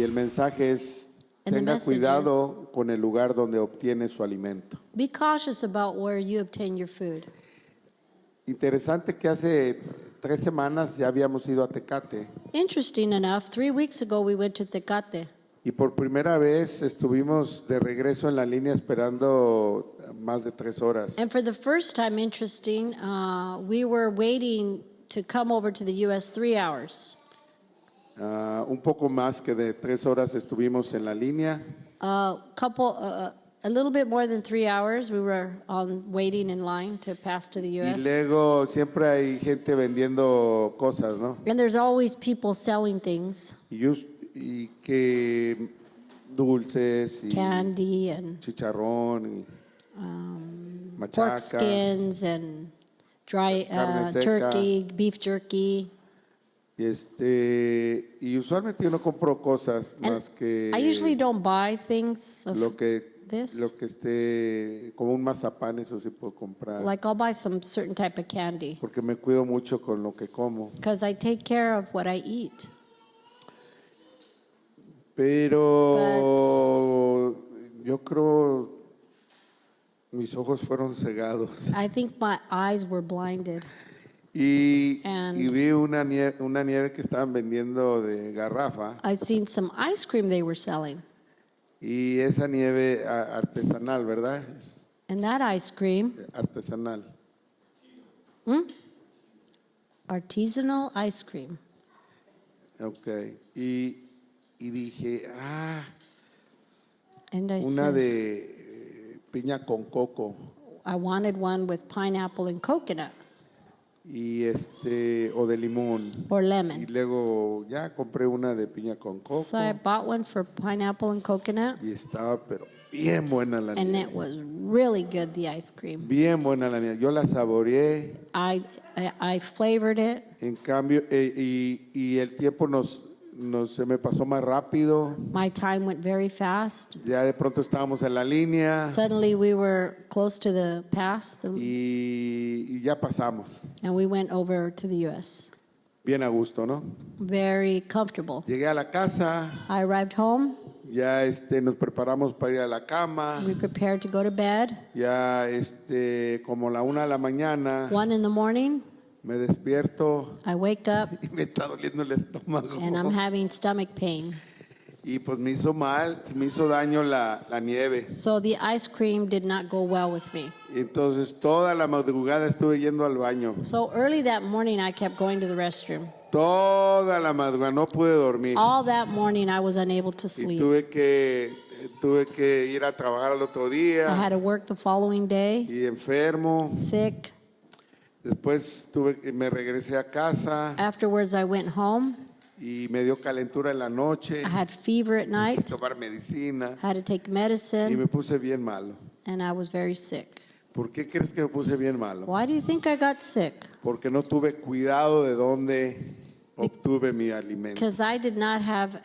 el mensaje es, And the tenga message cuidado con el lugar donde obtiene su alimento. Be cautious about where you obtain your food. Interesante que hace 3 semanas ya habíamos ido a Tecate Interesting enough, 3 weeks ago we went to Tecate. y por primera vez estuvimos de regreso en la línea esperando más de 3 horas. And for the first time, interesting, we were waiting to come over to the U.S. 3 hours. Un poco más que de 3 horas estuvimos en la línea. A little bit more than 3 hours, we were waiting in line to pass to the Y U.S. luego siempre hay gente vendiendo cosas, ¿no? And there's always people selling things, Y que dulces y candy and chicharrón y pork machaca. skins and dry Carne seca. turkey, beef jerky. Y usualmente yo no compro cosas And más que I usually don't buy things of lo que this. esté como un mazapán, eso sí puedo comprar. Like I'll buy some certain type of candy Porque me cuido mucho con lo que como. because I take care of what I eat. Pero yo creo mis ojos fueron cegados. I think my eyes were blinded. Y And- vi una nieve que estaban vendiendo de garrafa. I'd seen some ice cream they were selling. Y esa nieve artesanal, ¿verdad? Es And that ice cream, artesanal. artisanal ice cream. Ok. Y dije, And I una said, de piña con coco. I wanted one with pineapple and coconut Y o de limón. or Y lemon. luego ya compré una de piña con coco. So I bought one for pineapple and coconut, Y estaba, pero bien buena la and nieve. it was really good, the ice cream. Bien buena la nieve. Yo la saboreé. I flavored it. En cambio, y el tiempo se me pasó más rápido. My time went very fast. Ya de pronto estábamos en la línea Suddenly we were close to the pass, y ya pasamos. and we went over to the U.S. Bien a gusto, ¿no? Very comfortable. Llegué a la casa, I arrived home. ya nos preparamos para ir a la cama. We prepared to go to bed. Ya como la 1 de la mañana 1 in the morning, me despierto I wake up y me está doliendo el estómago. and I'm having stomach pain. Y pues me hizo daño la nieve. So the ice cream did not go well with me. Entonces toda la madrugada estuve yendo al baño. So early that morning, I kept going to the restroom. Toda la madrugada no pude dormir. All that morning, I was unable to Y sleep. tuve que ir a trabajar al otro I día had to work the following day, y enfermo. sick. Después me regresé a casa Afterwards, I went home. y me dio calentura en la noche. I had fever at Tuve que night, tomar medicina had to take y medicine, me puse bien malo. and I was very sick. ¿Por qué crees que me puse bien malo? Why do you think I got sick? Porque no tuve cuidado de dónde obtuve mi alimento. Because I did not have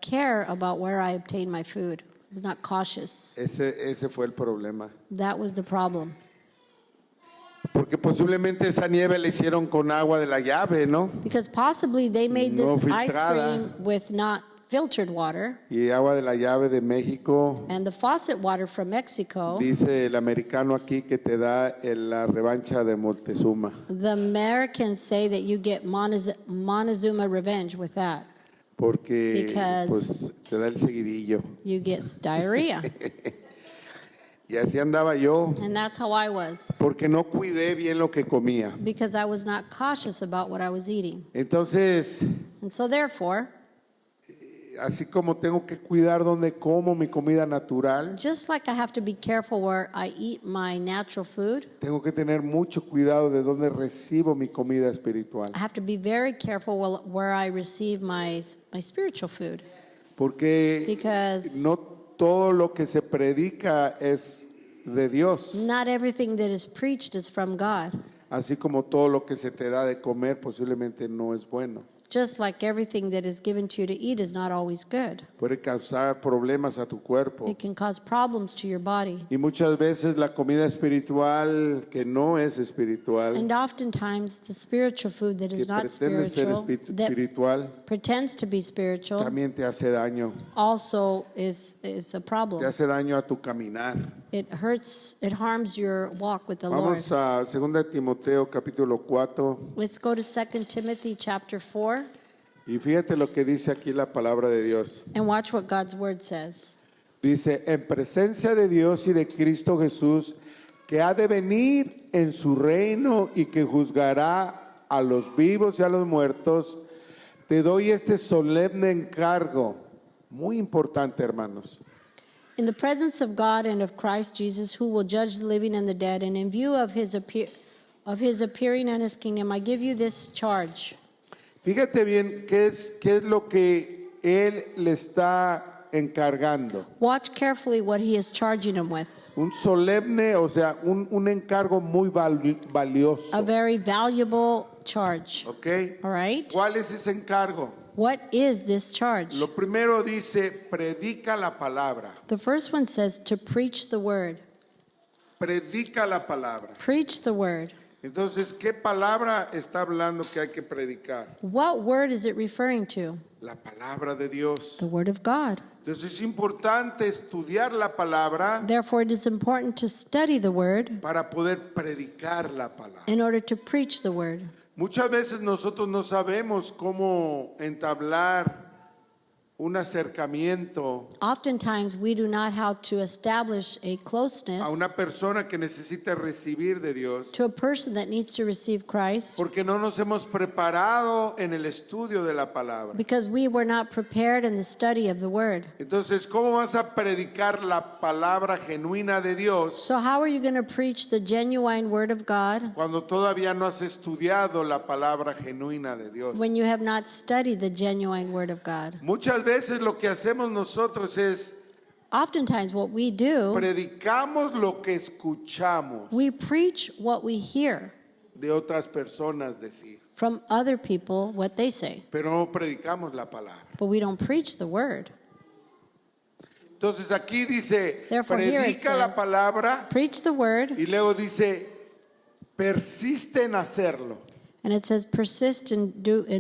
care about where I obtained my food. I was not cautious. Ese fue el problema. That was the problem. Porque posiblemente esa nieve la hicieron con agua de la llave, ¿no? Because possibly they made this No ice filtrada. cream with not filtered water. Y agua de la llave de México. And the faucet water from Mexico, Dice el americano aquí que te da la revancha de Montezuma. the Americans say that you get Montezuma revenge with that. Porque Because- pues te da el seguidillo. You get diarrhea. Y así andaba yo. And that's how I was. Porque no cuidé bien lo que comía. Because I was not cautious about what I was eating. Entonces, And so therefore, así como tengo que cuidar donde como mi comida natural, just like I have to be careful where I eat my natural food, tengo que tener mucho cuidado de donde recibo mi comida espiritual. I have to be very careful where I receive my spiritual food. Porque Because no todo lo que se predica es de Dios. not everything that is preached is from God. Así como todo lo que se te da de comer posiblemente no es bueno. just like everything that is given to you to eat is not always good. Puede causar problemas a tu cuerpo. It can cause problems to your body. Y muchas veces la comida espiritual que no es espiritual, And oftentimes the spiritual food that que is not pretende ser spiritual, that espiritual, pretends to be spiritual, también te hace daño. also is a Te problem. hace daño a tu caminar. It hurts, it harms your walk with the Lord. Vamos a 2 Timoteo capítulo 4 Let's go to 2 Timothy chapter 4 y fíjate lo que dice aquí la palabra de Dios. and watch what God's word says. Dice, en presencia de Dios y de Cristo Jesús, que ha de venir en su reino y que juzgará a los vivos y a los muertos, te doy este solemne encargo, muy importante, hermanos. In the presence of God and of Christ Jesus, who will judge the living and the dead, and in view of his appearing and his kingdom, I give you this charge. Fíjate bien qué es lo que él le está encargando. Watch carefully what he is charging him with. Un solemne, o sea, un encargo muy A valioso. very valuable charge. ¿Ok? All right? ¿Cuál es ese encargo? What is this charge? Lo primero dice, predica la palabra. The first one says to preach the word. Predica la palabra. Preach the word. Entonces, ¿qué palabra está hablando que hay que predicar? What word is it referring to? La palabra de Dios. The word of God. Entonces es importante estudiar la palabra Therefore, it is important to study the word para poder predicar la palabra. in order to preach the word. Muchas veces nosotros no sabemos cómo entablar un acercamiento Oftentimes, we do not how to establish a a una closeness persona que necesita recibir de Dios to a person that needs to receive Christ porque no nos hemos preparado en el estudio de la palabra. because we were not prepared in the study of the word. Entonces, ¿cómo vas a predicar la palabra genuina de Dios So, how are you going to preach the genuine word of God cuando todavía no has estudiado la palabra genuina de Dios? when you have not studied the genuine word of God? Muchas veces lo que hacemos nosotros es Oftentimes, what we do, predicamos lo que escuchamos we preach what we hear de otras personas decir, from other people, what they say, pero no predicamos la palabra. but we don't preach the word. Entonces aquí dice, Therefore, here it predica la says, palabra Preach the word, y luego dice, persiste en hacerlo. and it says persist in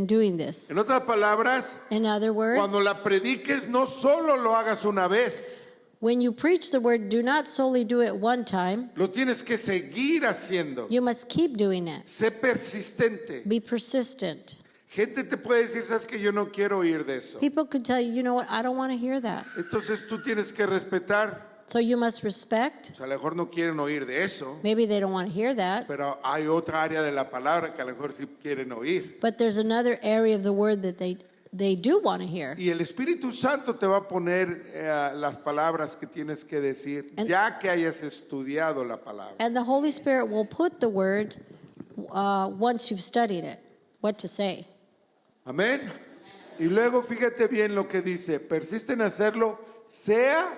doing this. En otras palabras, In other words, cuando la prediques no solo lo hagas una vez, when you preach the word, do not solely do it one time. lo tienes que seguir haciendo. You must keep doing it. Sé persistente. Be persistent. Gente te puede decir, sabes que yo no quiero oír de eso. People could tell you, you know what, I don't want to hear that. Entonces tú tienes que respetar. So you must respect. O sea, a lo mejor no quieren oír de eso, Maybe they don't want to hear that. pero hay otra área de la palabra que a lo mejor sí quieren oír. But there's another area of the word that they do want to hear. Y el Espíritu Santo te va a poner las palabras que tienes que decir, And- ya que hayas estudiado la palabra. And the Holy Spirit will put the word once you've studied it, what to say. Amén. Y luego fíjate bien lo que dice, persiste en hacerlo, sea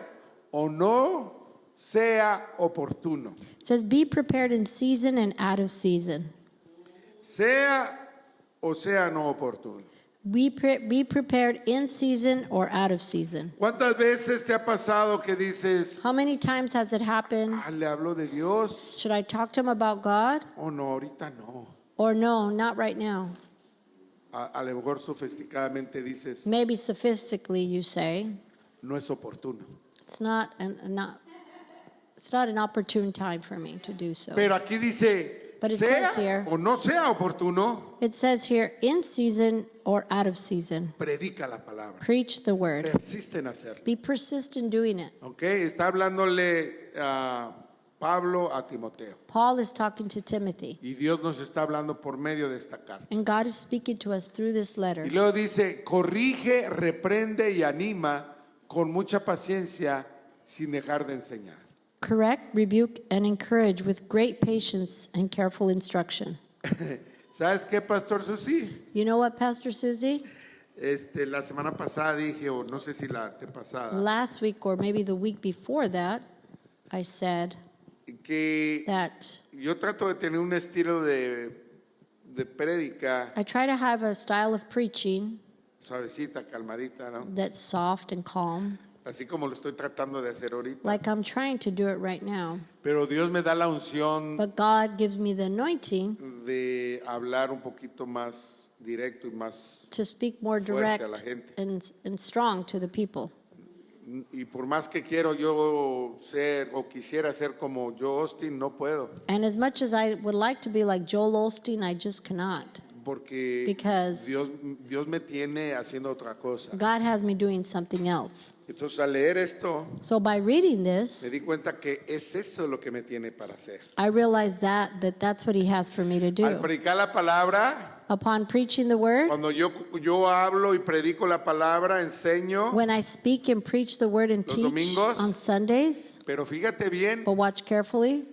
o no sea oportuno. It says, be prepared in season and out of season. Sea o sea no oportuno. Be prepared in season or out of season. ¿Cuántas veces te ha pasado que dices, How many times has it happened? le hablo de Dios? Should I talk to him about God? Oh, no, ahorita no. Or no, not right now. A lo mejor sofisticadamente dices, Maybe sophistically you say, no es oportuno. it's not an opportune time for me to do so. Pero aquí dice, But it sea says here- o no sea oportuno, It says here, in season or out of season. predica la palabra. Preach the word. Persiste en hacerlo. Be persistent doing it. ¿Ok? Está hablándole a Pablo a Timoteo. Paul is talking to Timothy, Y Dios nos está hablando por medio de esta carta. and God is speaking to us through this letter. Y luego dice, corrige, reprende y anima con mucha paciencia sin dejar de enseñar. Correct, rebuke, and encourage with great patience and careful instruction. ¿Sabes qué, Pastor Susi? You know what, Pastor Susie? La semana pasada dije, o no sé si la antepasada, Last week, or maybe the week before that, I said que that yo trato de tener un estilo de de prédica I try to have a style of preaching suavecita, calmadita, ¿no? that's soft and calm, Así como lo estoy tratando de hacer ahorita. like I'm trying to do it right now. Pero Dios me da la unción But God gives me the anointing de hablar un poquito más directo y más. to speak more Fuerte a la direct gente. and strong to the people. Y por más que quiero yo ser o quisiera ser como Joe Austin, no puedo. And as much as I would like to be like Joel Osteen, I just cannot. Porque Because Dios me tiene haciendo otra cosa. God has me doing something else. Entonces al leer esto, So by reading me this, di cuenta que es eso lo que me tiene para hacer. I realized that's what He has for me to Al do. predicar la palabra, Upon preaching the word, cuando yo hablo y predico la palabra, enseño, when I speak and preach the word and Los teach domingos. on Sundays, pero fíjate bien, but watch carefully,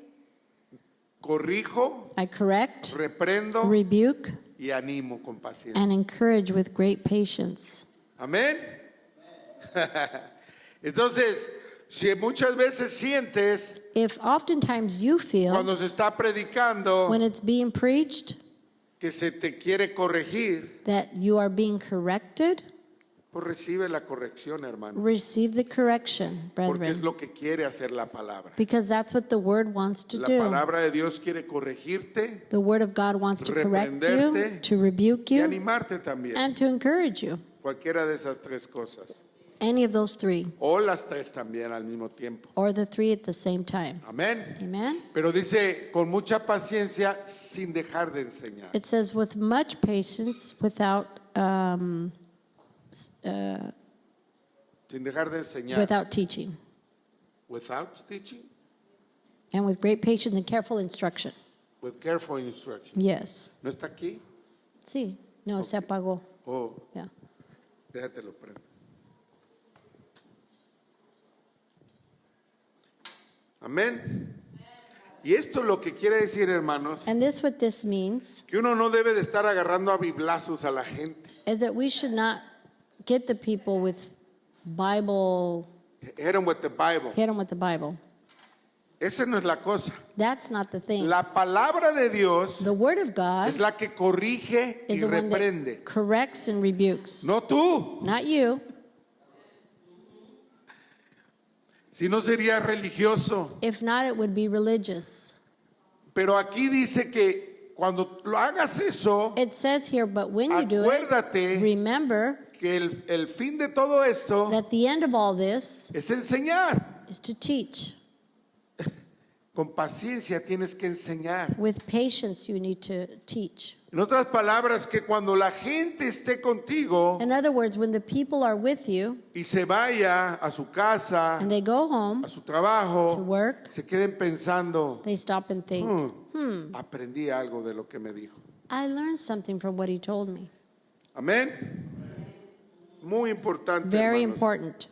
corrijo, I correct, reprendo rebuke, y animo con paciencia. and encourage with great patience. Amén. Entonces, si muchas veces sientes If oftentimes you feel cuando se está predicando when it's being preached que se te quiere corregir, that you are being corrected, pues recibe la corrección, hermano, receive the correction, porque es brethren, lo que quiere hacer la palabra. because that's what the word wants to La do. palabra de Dios quiere corregirte The word of God wants to correct you, reprenderte, to rebuke y you, animarte también. and to encourage you. Cualquiera de esas tres cosas. Any of those three, O las tres también al mismo tiempo. or the three at the same time. Amén. Amen? Pero dice, con mucha paciencia, sin dejar de enseñar. It says, with much patience, without Sin dejar de enseñar. without teaching, Without teaching, and with great patience and careful instruction. with careful instruction. Yes. ¿No está aquí? Sí. No, se apagó. Oh, Yeah. déjatelo prendo. Amén. Y esto lo que quiere decir, hermanos, And what this means que uno no debe de estar agarrando a biblazos a la gente. is that we should not get the people with Bible, Hit them with the Bible. hit them with the Bible. Esa no es la cosa. That's not the thing. La palabra de Dios The Word of God es la que corrige y is the one reprende. that corrects and rebukes. No tú. Not you. Si no sería religioso. If not, it would be religious. Pero aquí dice que cuando lo hagas eso, It says here, but when you do it, acuérdate remember que el fin de todo esto that the end of all this es enseñar. is to teach. Con paciencia tienes que enseñar. With patience, you need to teach. En otras palabras, que cuando la gente esté contigo In other words, when the people are with you y se vaya a su casa, and they go home a su trabajo, to work, se queden pensando, they stop and think, aprendí algo de lo que me dijo. I learned something from what he told me. Amén. Muy importante. Very hermanos. important.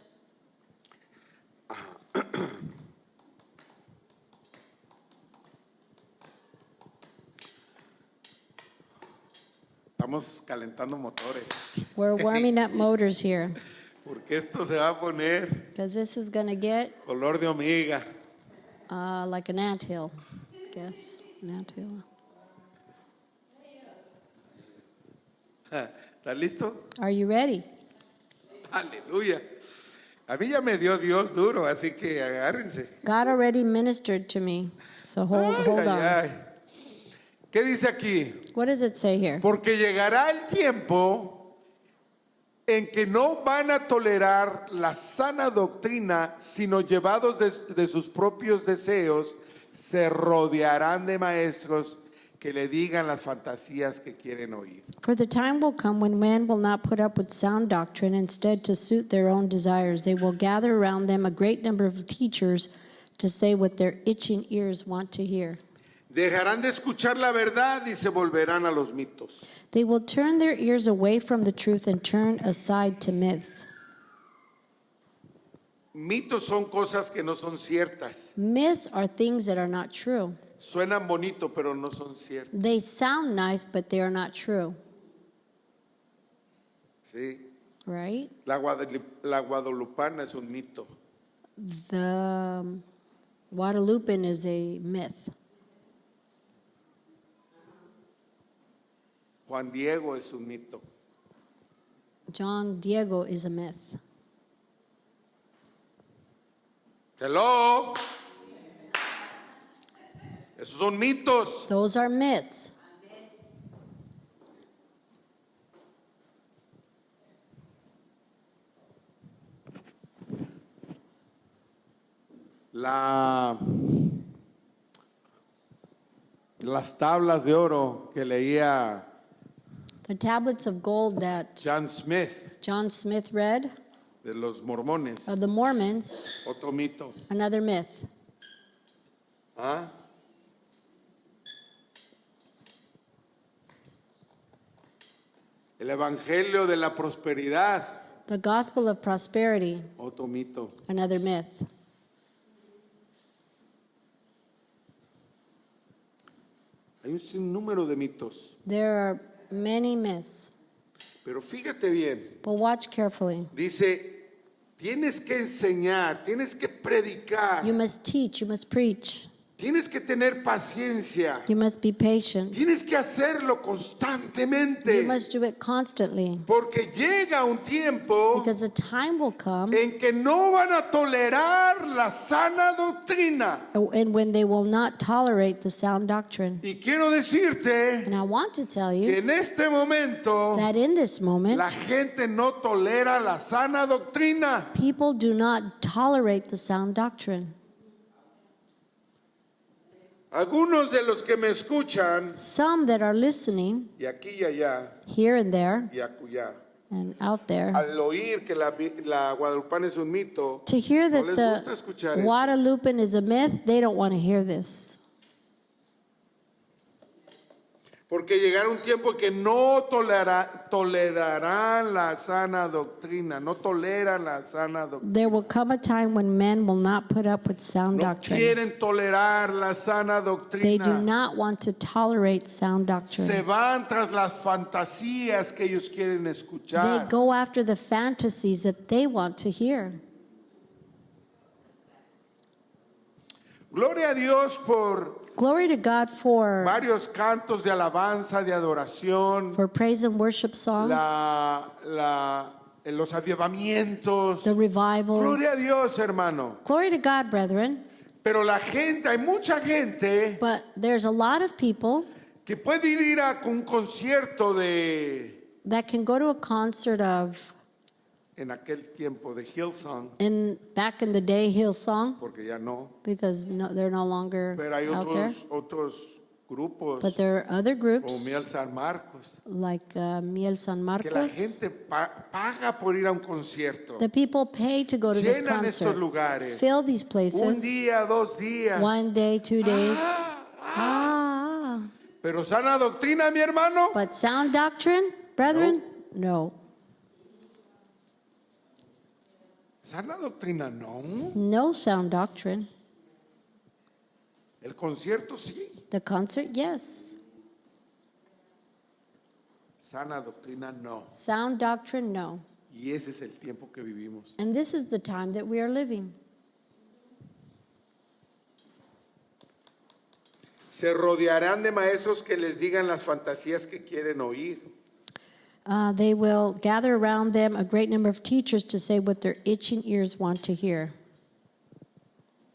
Estamos calentando motores. We're warming up motors here Porque esto se va a poner because this is going to get color de hormiga. like an anthill, I guess. An anthill. ¿Estás listo? Are you ready? Aleluya. A mí ya me dio Dios duro, así que agárrense. God already ministered to me, so hold Ay, on. ay, ay. ¿Qué dice aquí? What does it say here? Porque llegará el tiempo en que no van a tolerar la sana doctrina, sino llevados de sus propios deseos, se rodearán de maestros que le digan las fantasías que quieren oír. For the time will come when men will not put up with sound doctrine. Instead, to suit their own desires, they will gather around them a great number of teachers to say what their itching ears want to hear. Dejarán de escuchar la verdad y se volverán a los mitos. They will turn their ears away from the truth and turn aside to myths. Mitos son cosas que no son ciertas. Myths are things that are not true. Suenan bonito, pero no son ciertas. They sound nice, but they are not true, ¿Sí? right? La guadalupana es un mito. The Guadalupan is a myth. Juan Diego es un mito. John Diego is a myth. Hello. Esos son mitos. Those are myths. Las tablas de oro que leía The tablets of gold that John Smith John Smith read de los mormones, of the Mormons, otro mito. another myth. ¿Ah? El Evangelio de la Prosperidad, The gospel of prosperity, otro mito. another myth. Hay un sinnúmero de mitos, There are many myths, pero fíjate bien, but watch carefully. dice, tienes que enseñar, tienes que predicar, You must teach, you must preach, tienes que tener paciencia, you must be patient, tienes que hacerlo you constantemente, must do it constantly, porque llega un tiempo because a time will come en que no van a tolerar la sana doctrina. and when they will not tolerate the sound doctrine. Y quiero decirte And I want to tell que you en este momento that in this moment, la gente no tolera la sana doctrina. people do not tolerate the sound doctrine. Algunos de los que me escuchan, Some that are listening y aquí y allá, here and there y acullá, and out there, al oír que la guadalupana es un mito, to hear no that les the gusta escuchar eso. Guadalupan is a myth, they don't want to hear this. Porque llegará un tiempo en que no tolerarán la sana doctrina, no toleran la sana doctrina. There will come a time when men will not put up with sound No doctrine. quieren tolerar la sana They do doctrina. not want to tolerate sound Se doctrine. van tras las fantasías que ellos quieren They escuchar. go after the fantasies that they want to hear. Gloria a Dios por Glory to God for varios cantos de alabanza, de adoración, praise and worship songs, los avivamientos. the revivals. Gloria a Dios, hermano. Glory to God, brethren. Pero la gente, hay mucha gente But there's a lot of people que puede ir a un concierto that can go to a concert of, en aquel tiempo, de Hillsong, back in the day, Hillsong, porque ya no. because they're no longer Pero hay out there. otros grupos, But there are other como groups Miel San Marcos, like Miel San que la Marcos. gente paga por ir a un concierto. The people pay to go to this Llenan estos concert, lugares. fill these Un places, día, 2 días. 1 day, 2 days. Ah, Ah, pero sana doctrina, mi hermano. but sound doctrine, brethren? No. Sana doctrina, no. No sound doctrine. El concierto sí. The concert, yes. Sana doctrina, no. Sound doctrine, no. Y ese es el tiempo que vivimos. And this is the time that we are living. Se rodearán de maestros que les digan las fantasías que quieren oír. They will gather around them a great number of teachers to say what their itching ears want to hear.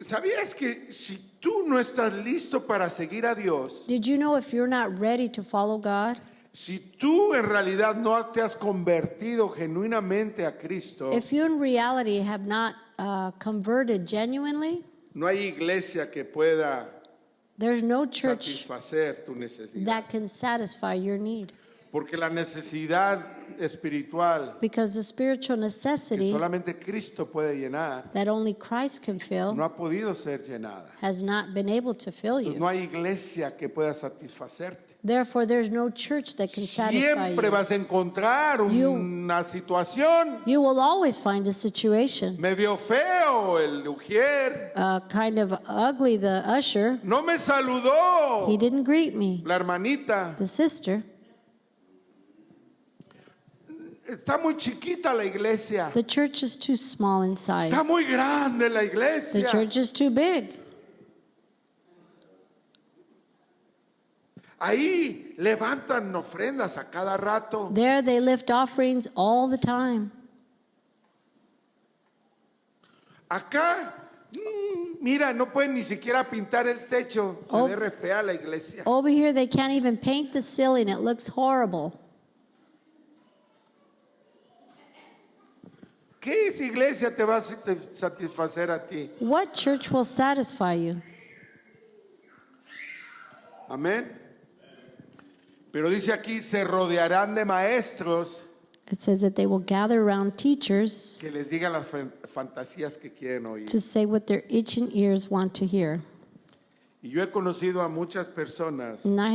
¿Sabías que si tú no estás listo para seguir a Dios, Did you know if you're not ready to follow God, si tú en realidad no te has convertido genuinamente a Cristo, if you in reality have not converted genuinely, no hay iglesia que pueda there's no church satisfacer tu necesidad. that can satisfy your need. Porque la necesidad espiritual Because the spiritual que necessity solamente Cristo puede llenar that only Christ can fill no ha podido ser llenada. has not been able to fill Entonces, you. no hay iglesia que pueda satisfacerte. Therefore, there's no church that can satisfy Siempre you. vas a encontrar una situación You will always find a situation. medio feo, el ujier. Kind of ugly, the usher. No me saludó He didn't greet me. la hermanita. The sister. Está muy chiquita la iglesia. The church is too small in size. Está muy grande la The iglesia. church is too big. Ahí levantan ofrendas a cada rato. There they lift offerings all the time. Acá, mira, no pueden ni siquiera pintar el techo. Se Oh. ve re fea la iglesia. Over here, they can't even paint the ceiling. It looks horrible. ¿Qué iglesia te va a satisfacer a ti? What church will satisfy you? Amén. Pero dice aquí, se rodearán de maestros It says that they will gather around teachers que les digan las fantasías que quieren oír. to say what their itching ears want to hear. Y yo he conocido a muchas personas, And I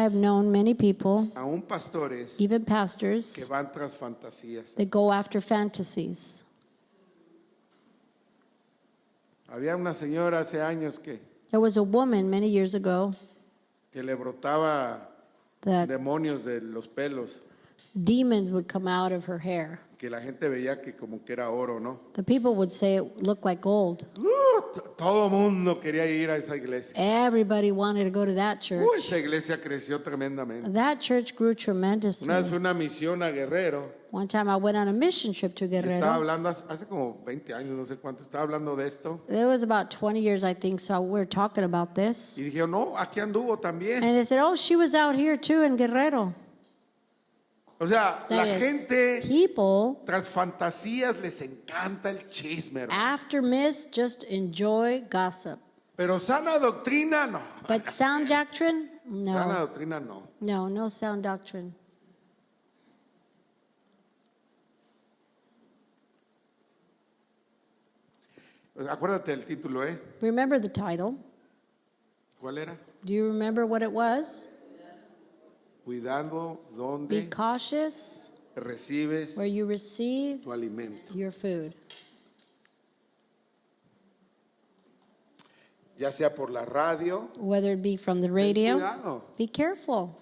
have known many people, aún pastores, even que pastors, van tras fantasías. that go after fantasies. Había una señora hace años que There was a woman many years ago le brotaba that demonios de los pelos, demons would come out of her hair. que la gente veía que como que era oro, ¿no? The people would say it looked like gold. Todo mundo quería ir a esa iglesia. Everybody wanted to go to that church. Esa iglesia creció tremendamente. That church grew Una vez tremendously. fue una misión a Guerrero. One time I went on a mission trip to Y estaba Guerrero. hablando hace como 20 años, no sé cuánto, estaba hablando de esto. It was about 20 years, I think, so we were talking about this. Y dije, no, aquí anduvo también. And they said, oh, she was out here too in Guerrero. O sea, la That is, gente people, tras fantasías les encanta el chisme, hermano. after miss, just enjoy gossip. Pero sana doctrina, no. But sound doctrine? Sana No. doctrina, no. No sound doctrine. Acuérdate del título, ¿eh? Remember the title. ¿Cuál era? Do you remember what it was? Cuidado Be donde cautious recibes where you receive tu alimento. your food. Ya sea por la radio, Whether it be from the radio, cuidado. be careful.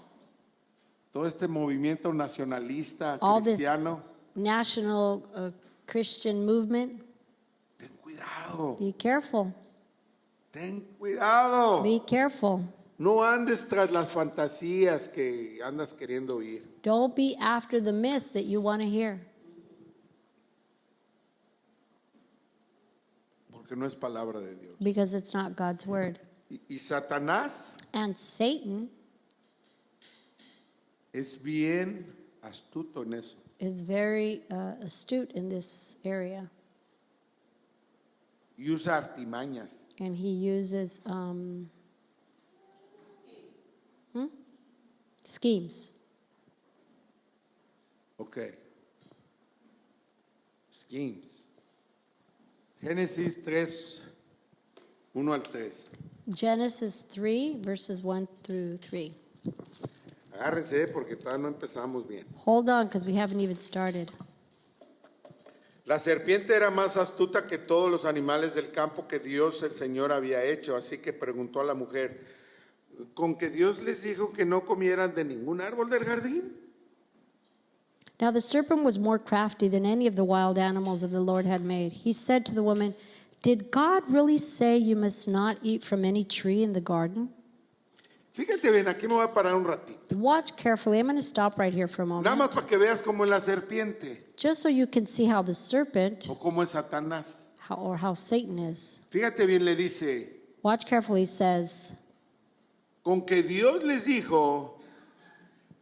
Todo este movimiento nacionalista All this cristiano, national Christian movement, ten cuidado, be careful. ten cuidado. Be careful. No andes tras las fantasías que andas queriendo oír. Don't be after the myth that you want to hear, Porque no es palabra de Dios. because it's not God's word. Y Satanás And Satan es bien astuto en eso. is very astute in this area, Y usa artimañas. and he uses schemes. Ok. Schemes. Génesis 3, 1 al 3. Genesis 3, verses 1 through 3. Agárrense porque todavía no empezamos bien. Hold on, because we haven't even started. La serpiente era más astuta que todos los animales del campo que Dios el Señor había hecho, así que preguntó a la mujer, ¿con que Dios les dijo que no comieran de ningún árbol del jardín? Now the serpent was more crafty than any of the wild animals of the Lord had made. He said to the woman, "Did God really say you must not eat from any tree in the garden?" Fíjate bien, aquí me voy a parar un ratito. Watch carefully. I'm going to stop right here for a Nada más moment, para que veas cómo es la serpiente just so you can see how the serpent o cómo es Satanás. how Satan is. Fíjate bien, le dice, Watch carefully. He says, con que Dios les dijo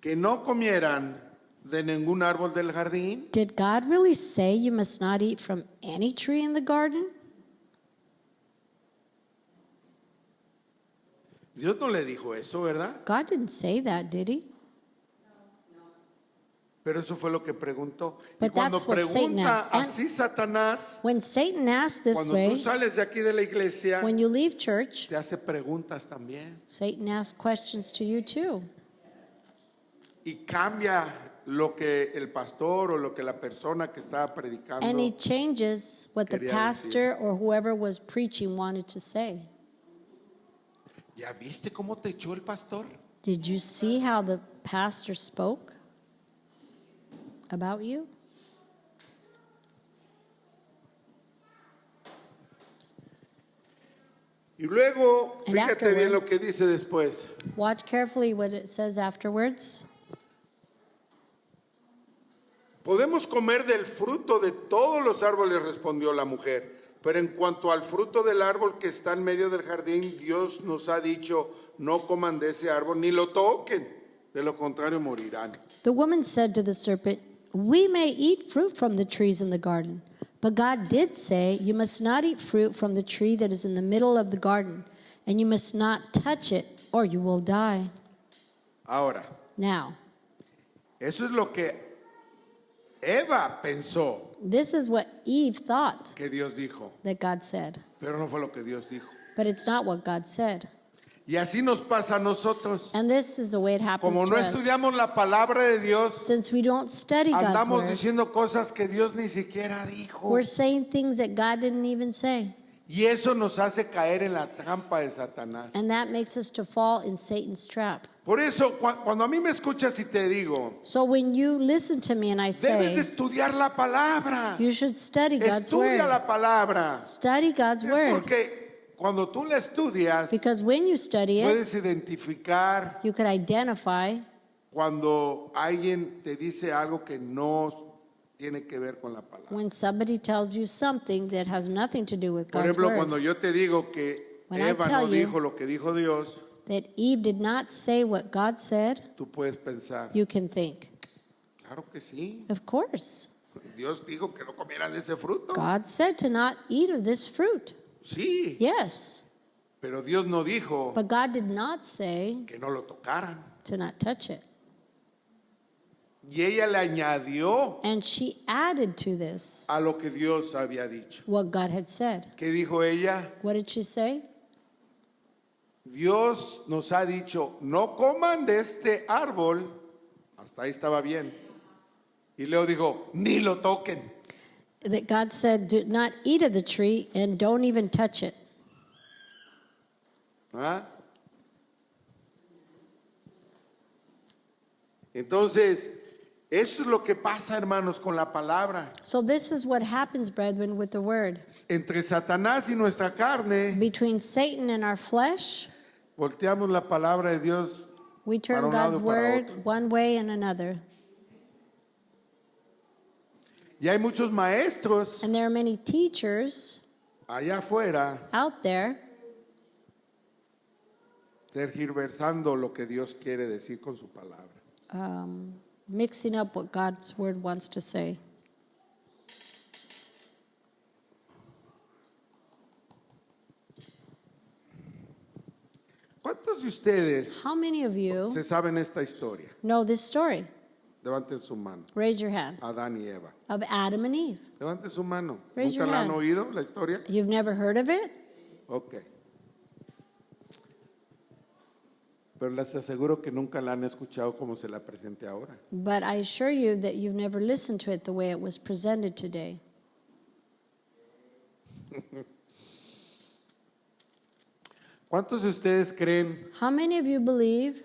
que no comieran de ningún árbol del jardín. "Did God really say you must not eat from any tree in the garden?" Dios no le dijo eso, ¿verdad? God didn't say that, did he? Pero eso fue lo que preguntó. Y But cuando that's what Satan pregunta asked. And así Satanás, When Satan asks this cuando way, tú sales de aquí de la iglesia, when you leave church, te hace preguntas también. Satan asks questions to you too. Y cambia lo que el pastor o lo que la persona que estaba predicando. And he changes what the Quería pastor or whoever was preaching wanted to say. ¿Ya viste cómo te echó el pastor? Did you see how the pastor spoke about you? Y luego, And fíjate bien lo afterwards- que dice después. Watch carefully what it says afterwards. Podemos comer del fruto de todos los árboles, respondió la mujer. Pero en cuanto al fruto del árbol que está en medio del jardín, Dios nos ha dicho, no coman de ese árbol ni lo toquen, de lo contrario morirán. The woman said to the serpent, "We may eat fruit from the trees in the garden, but God did say, you must not eat fruit from the tree that is in the middle of the garden, and you must not touch it, or you will die." Ahora, Now, eso es lo que Eva pensó this is what Eve thought que Dios dijo, that God said, pero no fue lo que Dios dijo. but it's not what God said. Y así nos pasa a nosotros. And this is the way it happens Como to no us. estudiamos la palabra de Dios, Since we don't study God's andamos word, diciendo cosas que Dios ni siquiera dijo. we're saying things that God didn't even say. Y eso nos hace caer en la trampa de Satanás. And that makes us to fall in Satan's trap. Por eso, cuando a mí me escuchas y te digo, So when you listen to me and I debes de say, estudiar la palabra. you should study God's Estudia word. la palabra. Study God's word. Porque cuando tú la estudias, Because when you study it, puedes identificar you could identify cuando alguien te dice algo que no tiene que ver con la palabra. when somebody tells you something that has nothing to do with Por God's ejemplo, word. cuando yo te digo que When I Eva tell no you- dijo lo que dijo Dios, That Eve did not say what God said, tú puedes pensar, you can think, claro que sí. of course. Dios dijo que no comieran de ese fruto. God said to not eat of this fruit. Sí, Yes. pero Dios no dijo But God did not say que no lo tocaran. to not touch it. Y ella le añadió And she added to this a lo que Dios había dicho. what God had said. ¿Qué dijo ella? What did she say? Dios nos ha dicho, no coman de este árbol. Hasta ahí estaba bien. Y luego dijo, ni lo toquen. That God said, do not eat of the tree and don't even touch it. ¿Ah? Entonces, eso es lo que pasa, hermanos, con la palabra. So this is what happens, brethren, with the word. Entre Satanás y nuestra carne, Between Satan and our flesh, volteamos la palabra de Dios. we Para turn un lado God's y para word otro. one way and another. Y hay muchos maestros And there are many teachers allá afuera out there tergiversando lo que Dios quiere decir con su palabra. mixing up what God's word wants to say. ¿Cuántos de ustedes How many of you se saben esta historia? know this story? Levanten su mano. Raise your hand. Adán y Eva. Of Adam and Eve. Levanten su mano. Raise ¿Nunca your la han hand. oído, la historia? You've never heard of it? Ok. Pero les aseguro que nunca la han escuchado como se la presenté ahora. But I assure you that you've never listened to it the way it was presented today. ¿Cuántos de ustedes creen How many of you believe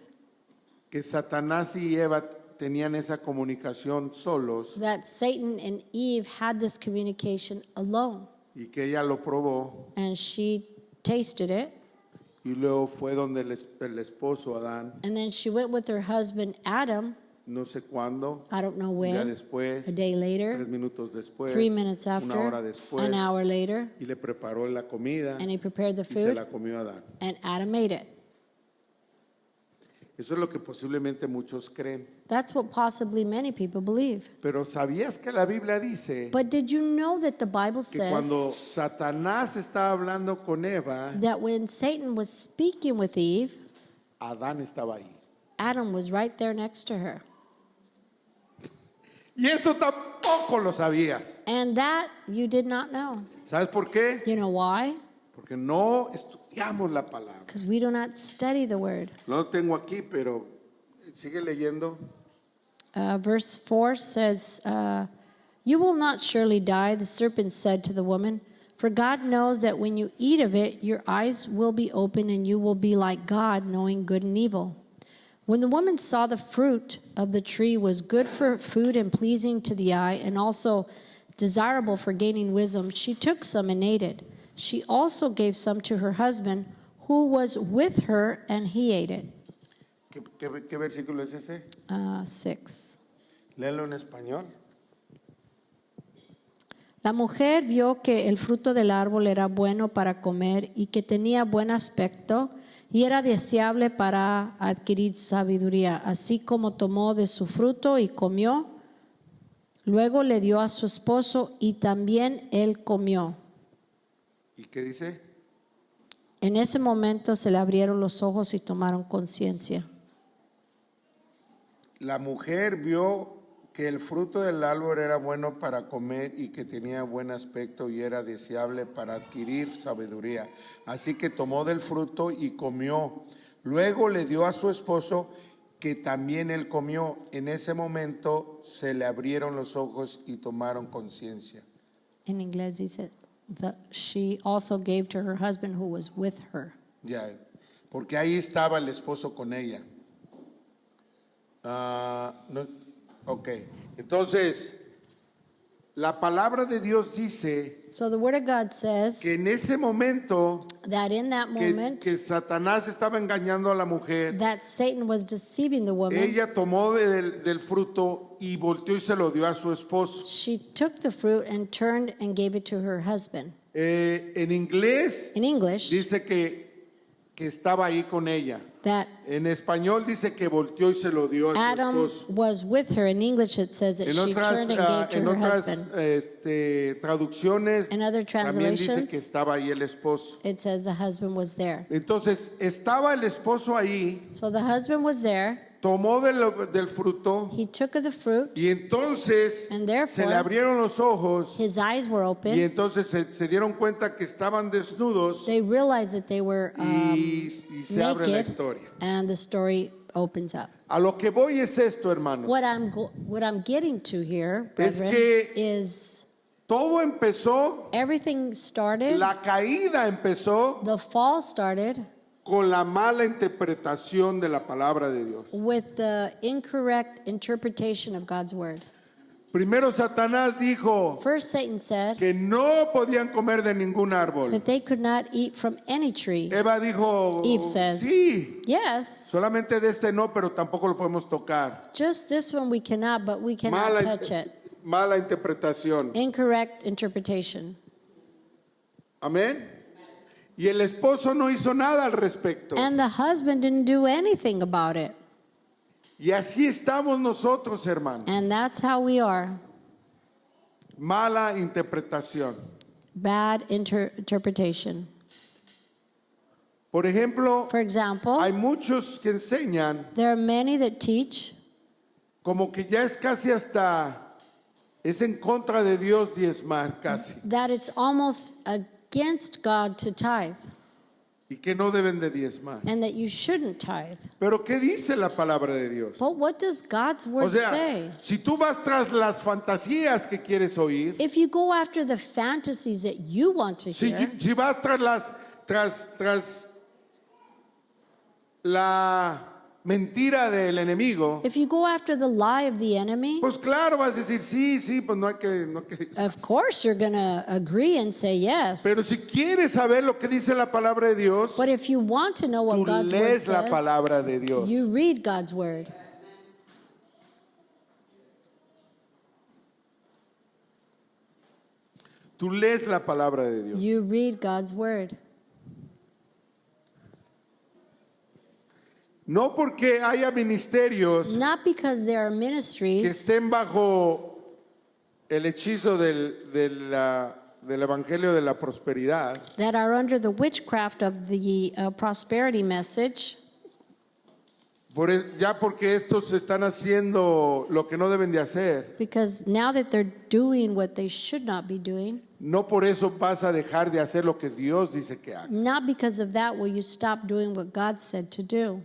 que Satanás y Eva tenían esa comunicación solos that Satan and Eve had this communication alone? y que ella lo probó And she tasted it, y luego fue donde el esposo Adán, and then she went with her husband Adam, no sé cuándo, I don't know un día when, después, a day later, 3 minutos después, 3 minutes una after, hora después, an hour later, y le preparó la comida and he prepared the y se food, la comió Adán. and Adam ate it. Eso es lo que posiblemente muchos creen. That's what possibly many people believe. Pero ¿sabías que la Biblia dice But did you know that the Bible que cuando says Satanás estaba hablando con Eva, that when Satan was speaking with Eve, Adán estaba ahí? Adam was right there next to her? Y eso tampoco lo sabías. And that you did not know. ¿Sabes por qué? You know why? Porque no estudiamos la palabra. Because we do not study the word. No lo tengo aquí, pero sigue leyendo. Verse 4 says, You will not surely die, the serpent said to the woman, for God knows that when you eat of it, your eyes will be open and you will be like God, knowing good and evil. When the woman saw the fruit of the tree was good for food and pleasing to the eye, and also desirable for gaining wisdom, she took some and ate it. She also gave some to her husband who was with her, and he ate it. ¿Qué versículo es ese? 6. Léelo en español. La mujer vio que el fruto del árbol era bueno para comer y que tenía buen aspecto y era deseable para adquirir sabiduría, así como tomó de su fruto y comió. Luego le dio a su esposo y también él comió. ¿Y qué dice? En ese momento se le abrieron los ojos y tomaron conciencia. La mujer vio que el fruto del árbol era bueno para comer y que tenía buen aspecto y era deseable para adquirir sabiduría. Así que tomó del fruto y comió. Luego le dio a su esposo, que también él comió. En ese momento se le abrieron los ojos y tomaron conciencia. En inglés dice, she also gave to her husband who was with her. Ya, porque ahí estaba el esposo con ella. Ok, entonces la palabra de Dios dice So the word of God says que en ese momento that in that moment que Satanás estaba engañando a la mujer, that Satan was deceiving the woman, ella tomó del fruto y volteó y se lo dio a su esposo. she took the fruit and turned and gave it to her husband. En inglés In English, dice que estaba ahí con ella. that En español dice que volteó y se lo dio a su Adam esposo. was with her. In English, it says that En she otras, turned and gave to en her otras husband. traducciones In other también dice translations, que estaba ahí el esposo. It says the husband was there. Entonces estaba el esposo ahí, So the husband was there. tomó del fruto He took of the fruit. y entonces And therefore, se le abrieron los ojos His eyes were y open. entonces se dieron cuenta que estaban desnudos They realized that they were y se abre la naked, historia. and the story opens up. A lo que voy es esto, hermanos. What I'm getting to here, Es brethren, que is todo empezó, everything started, la caída empezó the fall started con la mala interpretación de la palabra de Dios. with the incorrect interpretation of God's word. Primero Satanás dijo First, Satan said que no podían comer de ningún árbol. that they could not eat from any tree. Eva dijo, Eve says, sí, yes, solamente de este no, pero tampoco lo podemos tocar. just this one we cannot, but we cannot Mala, touch it. mala interpretación. Incorrect interpretation. Amén. Y el esposo no hizo nada al respecto. And the husband didn't do anything about it. Y así estamos nosotros, hermanos. And that's how we are. Mala interpretación. Bad interpretation. Por ejemplo, For example, hay muchos que enseñan there are many that teach como que ya es casi hasta, es en contra de Dios diezmar casi. that it's almost against God to tithe Y que no deben de diezmar. and that you shouldn't tithe. Pero ¿qué dice la palabra de Dios? But what does God's O word sea, say? si tú vas tras las fantasías que quieres oír, If you go after the fantasies that you want to hear, si vas tras la mentira del enemigo, if you go after the lie of the enemy, pues claro vas a decir sí, pues no hay que. of course you're going to agree and say yes. Pero si quieres saber lo que dice la palabra de Dios, But if you want to know what tú God's word lees la says, palabra de Dios. you read God's word. Tú lees la palabra de Dios. You read God's word. No porque haya ministerios Not because there are que ministries estén bajo el hechizo del evangelio de la prosperidad, that are under the witchcraft of the prosperity message, ya porque estos están haciendo lo que no deben de hacer, because now that they're doing what they should not be doing, no por eso vas a dejar de hacer lo que Dios dice que haga. not because of that will you stop doing what God said to do.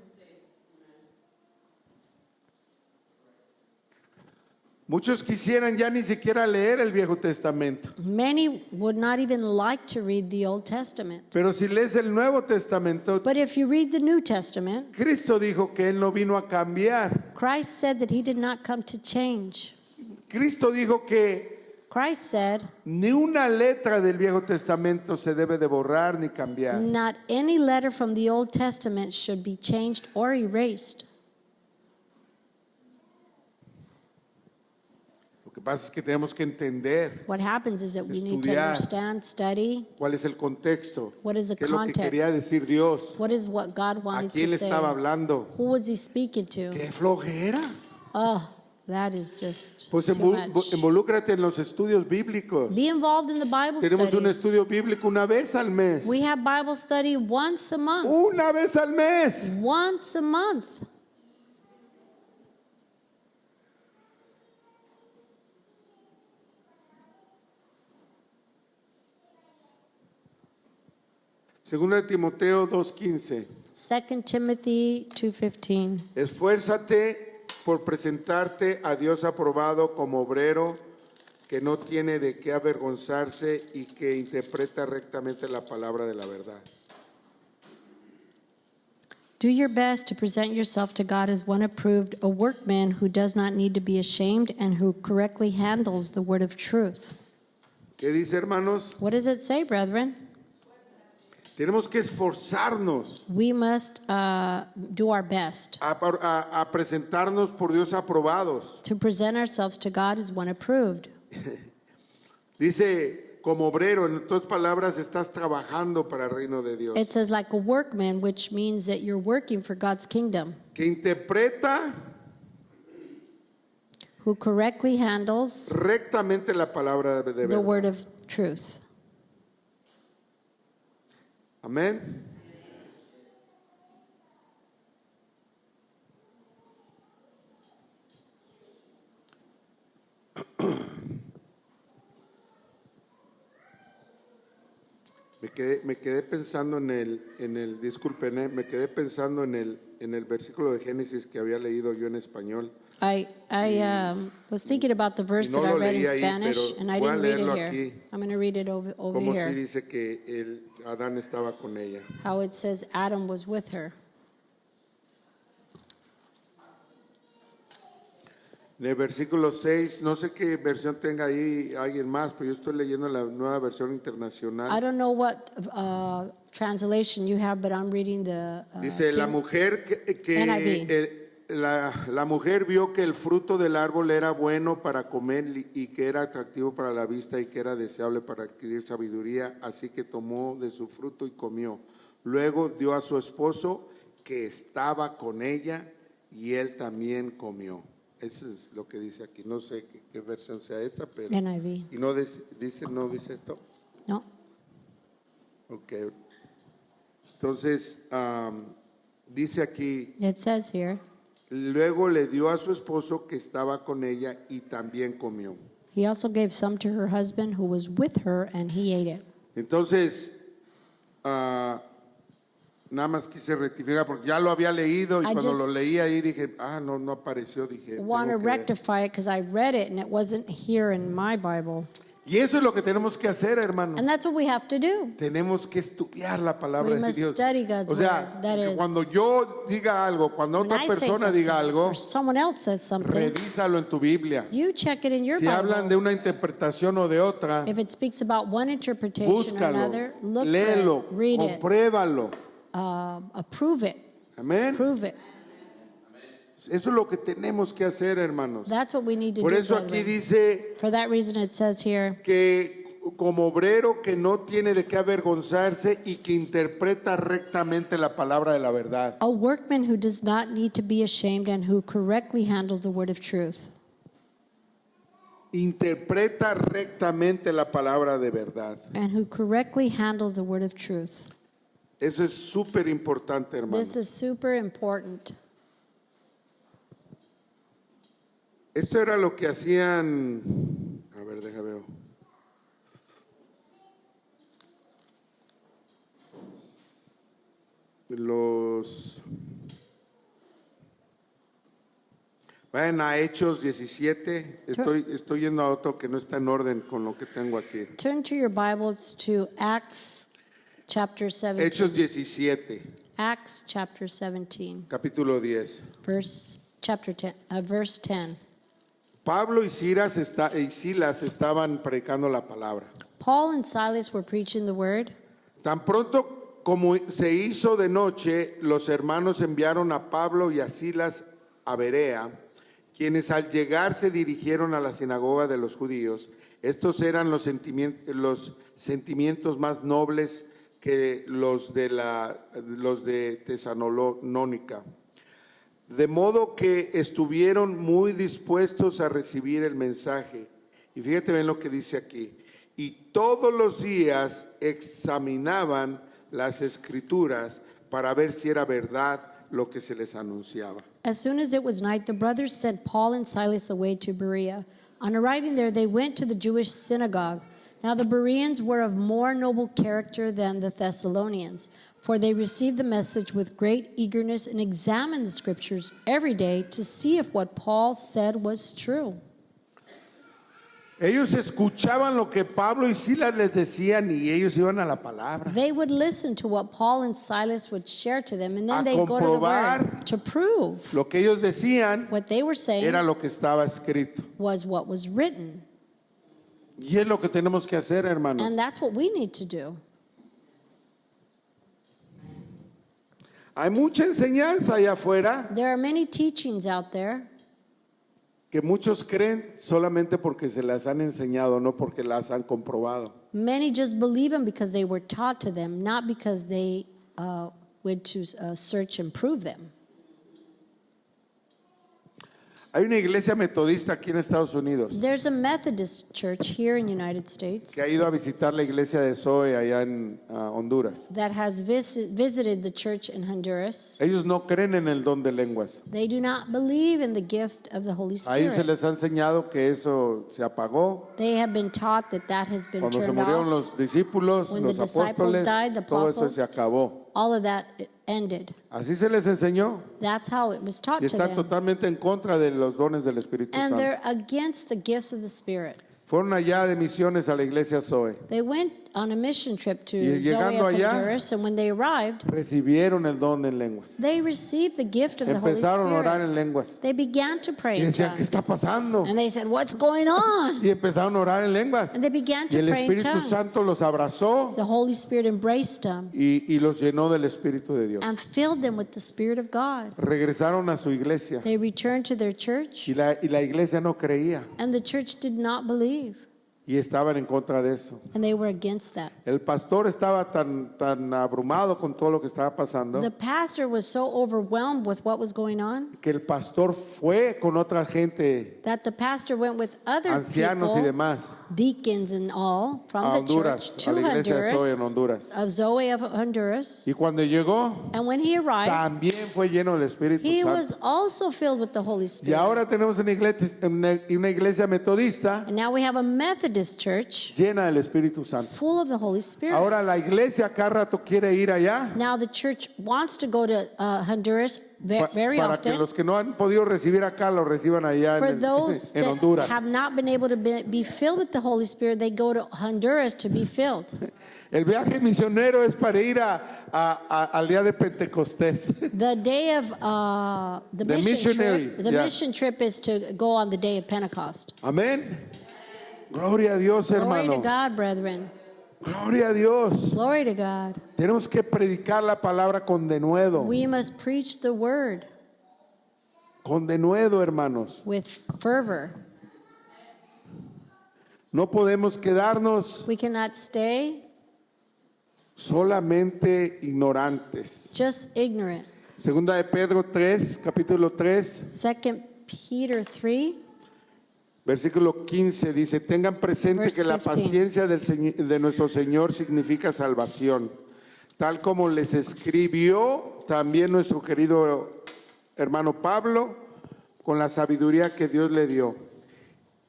Muchos quisieran ya ni siquiera leer el Viejo Testamento, Many would not even like to read the Old Testament. pero si lees el Nuevo Testamento, But if you read the New Testament, Cristo dijo que Él no vino a cambiar. Christ said that he did not come to change. Cristo dijo que Christ said, ni una letra del Viejo Testamento se debe de borrar ni cambiar. not any letter from the Old Testament should be changed or erased. Lo que pasa es que tenemos que entender What happens is that we need to Estudiar. understand, study, cuál es el contexto, what is the qué es lo que quería context, decir Dios, what is what God a wanted quién to le say, estaba hablando. who was he speaking to. ¡Qué flojera! Oh, that is just Pues too much. involúcrate en los estudios bíblicos. Be involved in the Bible Tenemos un study. estudio bíblico una vez al mes. We have Bible study once a month. Una vez al mes. Once a month. Segunda de Timoteo 2:15. 2 Timothy 2:15. Esfuérzate por presentarte a Dios aprobado como obrero que no tiene de qué avergonzarse y que interpreta rectamente la palabra de la verdad. Do your best to present yourself to God as one approved, a workman who does not need to be ashamed and who correctly handles the word of truth. ¿Qué dice, hermanos? What does it say, brethren? Tenemos que esforzarnos We must do our best a presentarnos por Dios aprobados. to present ourselves to God as one approved. Dice, como obrero, en otras palabras, estás trabajando para el reino de Dios. It says like a workman, which means that you're working for God's kingdom, Que interpreta who correctly handles rectamente la palabra de the verdad. word of truth. Amén. Me quedé pensando disculpen, me quedé pensando en el versículo de Génesis que había leído yo en español. I was thinking about the verse Y no that I lo read in leí ahí, Spanish, pero and I voy a didn't read leerlo it here. aquí. I'm going to read it over Como si here. dice que Adán estaba con ella. How it says Adam was with her. En el versículo 6, no sé qué versión tenga ahí alguien más, pero yo estoy leyendo la nueva versión I internacional. don't know what translation you have, but I'm reading the Dice, la mujer NIV. la mujer vio que el fruto del árbol era bueno para comer y que era atractivo para la vista y que era deseable para adquirir sabiduría, así que tomó de su fruto y comió. Luego dio a su esposo que estaba con ella y él también comió. Eso es lo que dice aquí. No sé qué versión sea esta, pero NIV. y no dice esto. No. Ok. Entonces dice aquí. It says here, Luego le dio a su esposo que estaba con ella y también comió. he also gave some to her husband who was with her, and he ate it. Entonces, nada más quise rectificar porque ya lo había leído y I cuando just lo leí ahí dije, no apareció, dije. Want to tengo que ver. rectify it because I read it and it wasn't here in my Bible. Y eso es lo que tenemos que hacer, hermano. And that's what we have to do. Tenemos que estudiar la palabra We de must Dios. study God's O sea, word, that que is. cuando yo diga algo, cuando When otra I say persona something diga algo, or someone else says something, revísalo en tu Biblia. you check it in your Si hablan de Bible. una interpretación o de otra, If it speaks about one interpretation or búscalo, another, look léelo, for it, read it, compruébalo. approve it, Amén. prove it. Eso es lo que tenemos que hacer, hermanos. That's what we need to Por do, eso aquí brethren. dice For that reason it says here, que como obrero que no tiene de qué avergonzarse y que interpreta rectamente la palabra de la verdad. a workman who does not need to be ashamed and who correctly handles the word of truth. Interpreta rectamente la palabra de verdad. And who correctly handles the word of truth. Eso es súper importante, hermano. This is super important. Esto era lo que hacían, a ver, déjame ver. Vayan a Hechos 17. Estoy yendo a otro que no está en orden con lo que tengo aquí. Turn to your Bibles to Acts chapter Hechos 17. 17, Acts chapter 17, capítulo 10. verse 10. Pablo y Silas estaban predicando la palabra. Paul and Silas were preaching the word. Tan pronto como se hizo de noche, los hermanos enviaron a Pablo y a Silas a Berea, quienes al llegar se dirigieron a la sinagoga de los judíos. Estos eran los sentimientos más nobles que los de Tesalónica. De modo que estuvieron muy dispuestos a recibir el mensaje. Y fíjate bien lo que dice aquí. Y todos los días examinaban las escrituras para ver si era verdad lo que se les anunciaba. As soon as it was night, the brothers sent Paul and Silas away to Berea. On arriving there, they went to the Jewish synagogue. Now the Bereans were of more noble character than the Thessalonians, for they received the message with great eagerness and examined the scriptures every day to see if what Paul said was true. Ellos escuchaban lo que Pablo y Silas les decían y ellos iban a la palabra. They would listen to what Paul and Silas would share to them, and then they'd go to the word to prove Lo que ellos decían what they were saying era lo que estaba escrito. was what was written. Y es lo que tenemos que hacer, hermanos. And that's what we need to do. Hay mucha enseñanza allá afuera There are many teachings out there que muchos creen solamente porque se las han enseñado, no porque las han comprobado. Many just believe them because they were taught to them, not because they went to search and prove them. Hay una iglesia metodista aquí en Estados Unidos There's a Methodist church here in the United States que ha ido a visitar la iglesia de Zoe allá en Honduras. that has visited the church in Honduras. Ellos no creen en el don de lenguas. They do not believe in the gift of the Holy A ellos se Spirit. les ha enseñado que eso se apagó. They have been taught that that has been Cuando se turned murieron off. los discípulos, When los the disciples apóstoles, died, the todo eso se apostles, acabó. all of that ended. Así se les enseñó. That's how it was taught Y to están them. totalmente en contra de los dones del Espíritu And Santo. they're against the gifts of the Spirit. Fueron allá de misiones a la iglesia Zoe. They went on a mission trip to Y Zoe llegando of allá, Honduras, and when they arrived, Recibieron el don en lenguas. they received the gift of the Holy Empezaron a orar Spirit. en lenguas. They began to pray Y in decían, ¿qué está tongues. pasando? And they said, "What's going on?" Y empezaron a orar en lenguas. And they began Y to el pray in Espíritu tongues. Santo los abrazó The Holy Spirit embraced them y los llenó del Espíritu de Dios. and filled them with the Spirit of God. Regresaron a su iglesia They returned to their church, y la iglesia no creía and the church did not believe, y estaban en contra de eso. and they were against that. El pastor estaba tan abrumado con todo lo que estaba pasando The pastor was so overwhelmed with what was going on que el pastor fue con otra gente, that the pastor went with other ancianos y people, demás, deacons and all, from a the Honduras, church a to la iglesia de Zoe en Honduras, Honduras. of Zoe of Honduras. Y cuando llegó, And when he arrived, también fue lleno del Espíritu he Santo. was also filled with the Holy Y Spirit. ahora tenemos una iglesia metodista And now we have a Methodist church llena del Espíritu Santo. full of the Holy Spirit. Ahora la iglesia cada rato quiere ir allá Now the church wants to go to Honduras very para que often. los que no han podido recibir acá lo reciban allá For en those en that Honduras. have not been able to be filled with the Holy Spirit, they go to Honduras to be filled. El viaje misionero es para ir al día de Pentecostés. The day of the The missionary, trip, the yeah. mission trip is to go on the day of Pentecost. Amén. Gloria a Dios, Glory to hermano. God, brethren. Gloria a Dios. Glory to God. Tenemos que predicar la palabra con denuedo. We must preach the word Con denuedo, hermanos. with fervor. No podemos quedarnos We cannot stay solamente ignorantes. just ignorant. Segunda de Pedro 3, capítulo 3, 2 Peter 3, versículo 15 dice, tengan presente Verse que la 15. paciencia de nuestro Señor significa salvación, tal como les escribió también nuestro querido hermano Pablo con la sabiduría que Dios le dio.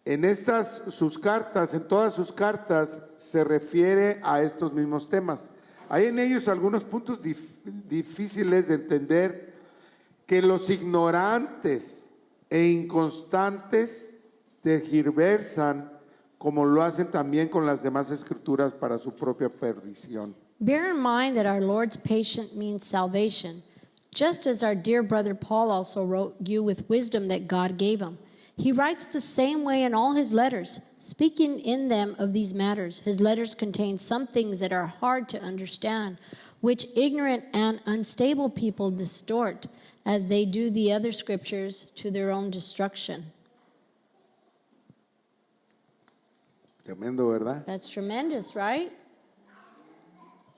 En todas sus cartas se refiere a estos mismos temas. Hay en ellos algunos puntos difíciles de entender que los ignorantes e inconstantes tergiversan, como lo hacen también con las demás escrituras para su propia perdición. bear in mind that our Lord's patience means salvation, just as our dear brother Paul also wrote you with wisdom that God gave him. He writes the same way in all his letters, speaking in them of these matters. His letters contain some things that are hard to understand, which ignorant and unstable people distort, as they do the other scriptures to their own destruction. Tremendo, ¿verdad? That's tremendous, right?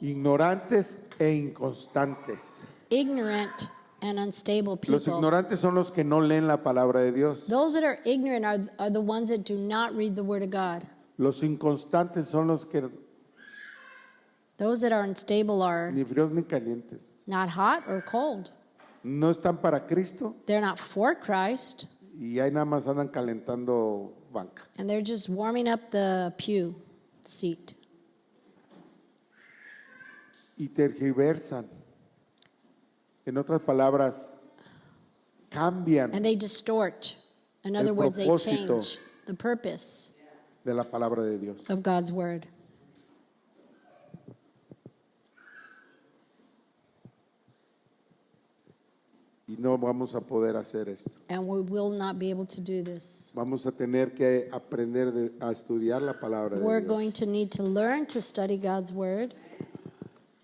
Ignorantes e inconstantes. Ignorant and unstable Los people. ignorantes son los que no leen la palabra de Dios. Those that are ignorant are the ones that do not read the Word of God. Los inconstantes son los que Those that are unstable are ni fríos ni calientes. not hot or cold. No están para Cristo They're not for Christ, y ahí nada más andan calentando banca. and they're just warming up the pew seat. Y tergiversan. En otras palabras, cambian And they distort. In El other words, they propósito. change the purpose de la palabra de Dios. of God's Word. Y no vamos a poder hacer esto. And we will not be able to do this. Vamos a tener que aprender a estudiar la palabra de We're Dios. going to need to learn to study God's Word.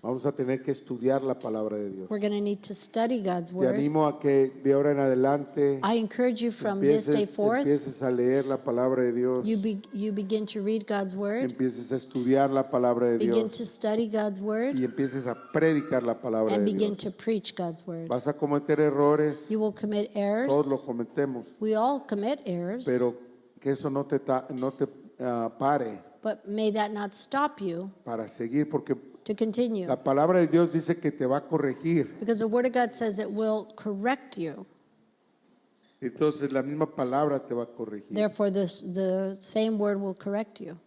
Vamos a tener que estudiar la palabra de Dios. We're going to need to study God's Te Word. animo a que de ahora en adelante I encourage you from this day forth, empieces a leer la palabra de Dios. you begin to read God's Word, Empieces a estudiar la palabra de begin Dios. to study God's Word, Y empieces a predicar la palabra and de begin Dios. to preach God's Word. Vas a cometer errores, You will commit todos lo errors. cometemos, We all commit errors, pero que eso no te pare but may that not stop you para seguir, porque to continue. la palabra de Dios dice que te va a corregir. Because the Word of God says it will correct you. Entonces la misma palabra te va a corregir. Therefore, the same Word will correct you.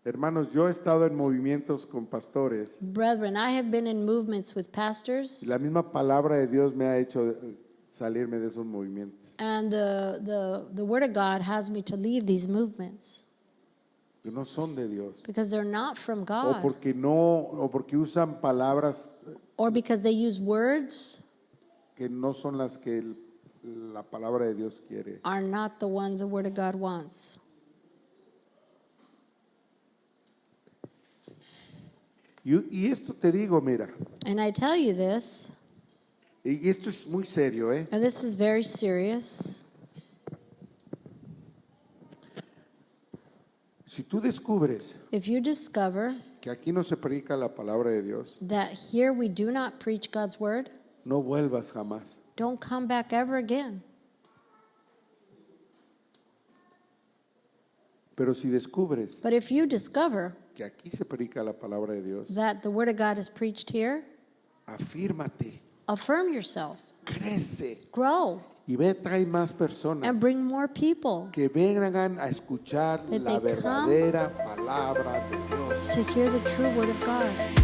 Hermanos, yo he estado en movimientos con pastores Brethren, I have been in movements with y pastors, la misma palabra de Dios me ha hecho salirme de esos movimientos. and the Word of God has me to leave these movements Que no son de Dios. because they're not from O God, porque usan palabras or because they use words que no son las que la palabra de Dios quiere. are not the ones the Word of God wants. Y esto te digo, mira, And I tell you this, y esto es muy serio, ¿eh? and this is very serious. Si tú descubres If you discover que aquí no se predica la palabra de Dios, that here we do not preach God's Word, no vuelvas jamás. don't come back ever again. Pero si descubres But if you discover que aquí se predica la palabra de Dios, that the Word of God is preached here, afírmate, affirm yourself, crece grow, y ve, trae más personas and bring more people que vengan a escuchar That la they come verdadera palabra de Dios. to hear the true Word of God.